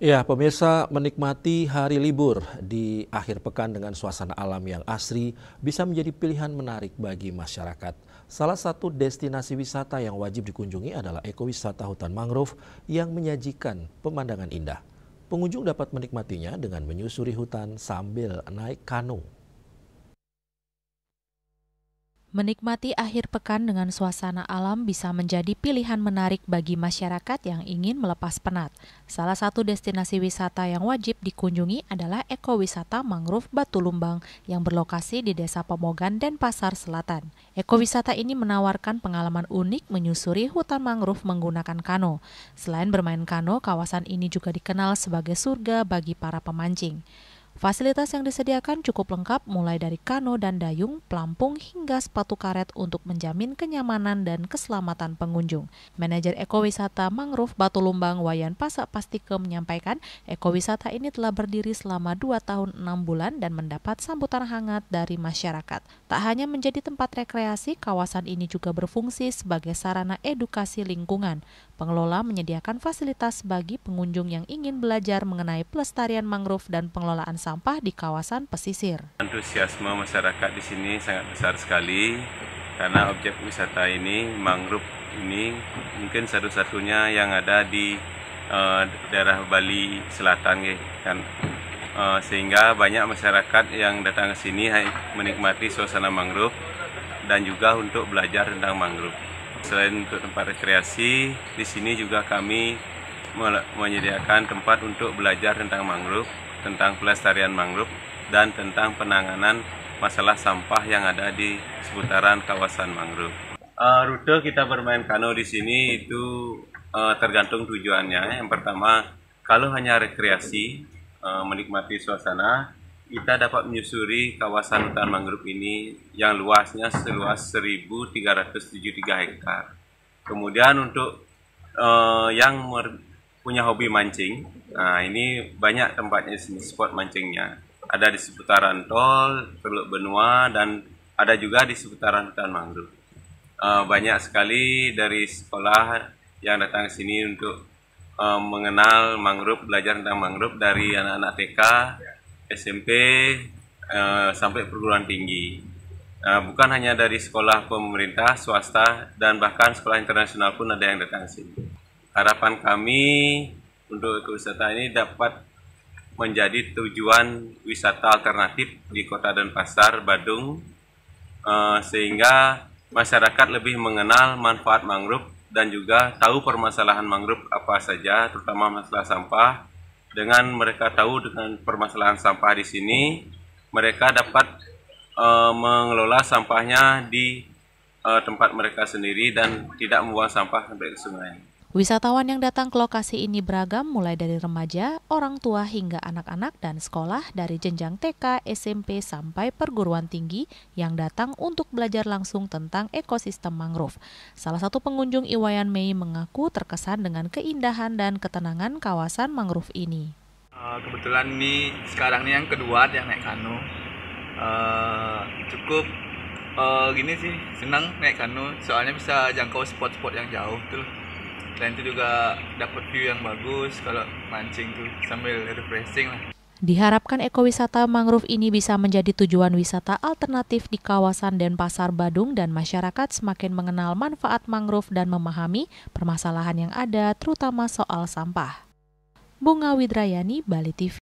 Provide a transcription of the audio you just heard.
Ya, pemirsa, menikmati hari libur di akhir pekan dengan suasana alam yang asri bisa menjadi pilihan menarik bagi masyarakat. Salah satu destinasi wisata yang wajib dikunjungi adalah ekowisata hutan mangrove yang menyajikan pemandangan indah. Pengunjung dapat menikmatinya dengan menyusuri hutan sambil naik kano. Menikmati akhir pekan dengan suasana alam bisa menjadi pilihan menarik bagi masyarakat yang ingin melepas penat. Salah satu destinasi wisata yang wajib dikunjungi adalah ekowisata mangrove Batu Lumbang yang berlokasi di Desa Pemogan, Denpasar Selatan. Ekowisata ini menawarkan pengalaman unik menyusuri hutan mangrove menggunakan kano. Selain bermain kano, kawasan ini juga dikenal sebagai surga bagi para pemancing. Fasilitas yang disediakan cukup lengkap mulai dari kano dan dayung, pelampung hingga sepatu karet untuk menjamin kenyamanan dan keselamatan pengunjung. Manajer Ekowisata Mangrove Batu Lumbang Wayan Pasak Pastike menyampaikan ekowisata ini telah berdiri selama 2 tahun 6 bulan dan mendapat sambutan hangat dari masyarakat. Tak hanya menjadi tempat rekreasi, kawasan ini juga berfungsi sebagai sarana edukasi lingkungan. Pengelola menyediakan fasilitas bagi pengunjung yang ingin belajar mengenai pelestarian mangrove dan pengelolaan sampah di kawasan pesisir. Antusiasme masyarakat di sini sangat besar sekali karena objek wisata ini, mangrove ini mungkin satu-satunya yang ada di daerah Bali Selatan kan. Sehingga banyak masyarakat yang datang ke sini menikmati suasana mangrove dan juga untuk belajar tentang mangrove. Selain untuk tempat rekreasi, di sini juga kami menyediakan tempat untuk belajar tentang mangrove, tentang pelestarian mangrove, dan tentang penanganan masalah sampah yang ada di seputaran kawasan mangrove. Rute kita bermain kano di sini itu tergantung tujuannya. Yang pertama, kalau hanya rekreasi, menikmati suasana, kita dapat menyusuri kawasan hutan mangrove ini yang luasnya seluas 1.373 hektar. Kemudian untuk yang punya hobi mancing, nah ini banyak tempatnya spot mancingnya. Ada di seputaran tol, Teluk Benua, dan ada juga di seputaran hutan mangrove. Banyak sekali dari sekolah yang datang ke sini untuk mengenal mangrove, belajar tentang mangrove dari anak-anak TK, SMP, sampai perguruan tinggi. Bukan hanya dari sekolah pemerintah, swasta, dan bahkan sekolah internasional pun ada yang datang ke sini. Harapan kami untuk ekowisata ini dapat menjadi tujuan wisata alternatif di Kota Denpasar, Badung, sehingga masyarakat lebih mengenal manfaat mangrove dan juga tahu permasalahan mangrove apa saja, terutama masalah sampah. Dengan mereka tahu dengan permasalahan sampah di sini, mereka dapat mengelola sampahnya di tempat mereka sendiri dan tidak membuang sampah sampai ke sungai. Wisatawan yang datang ke lokasi ini beragam mulai dari remaja, orang tua hingga anak-anak dan sekolah dari jenjang TK, SMP sampai perguruan tinggi yang datang untuk belajar langsung tentang ekosistem mangrove. Salah satu pengunjung Iwayan Mei mengaku terkesan dengan keindahan dan ketenangan kawasan mangrove ini. Kebetulan ini sekarang ini yang kedua yang naik kano. Cukup gini sih, senang naik kano soalnya bisa jangkau spot-spot yang jauh tuh. Dan itu juga dapat view yang bagus kalau mancing tuh sambil refreshing lah. Diharapkan ekowisata mangrove ini bisa menjadi tujuan wisata alternatif di kawasan Denpasar, Badung, dan masyarakat semakin mengenal manfaat mangrove dan memahami permasalahan yang ada terutama soal sampah. Bunga Widrayani, Bali TV.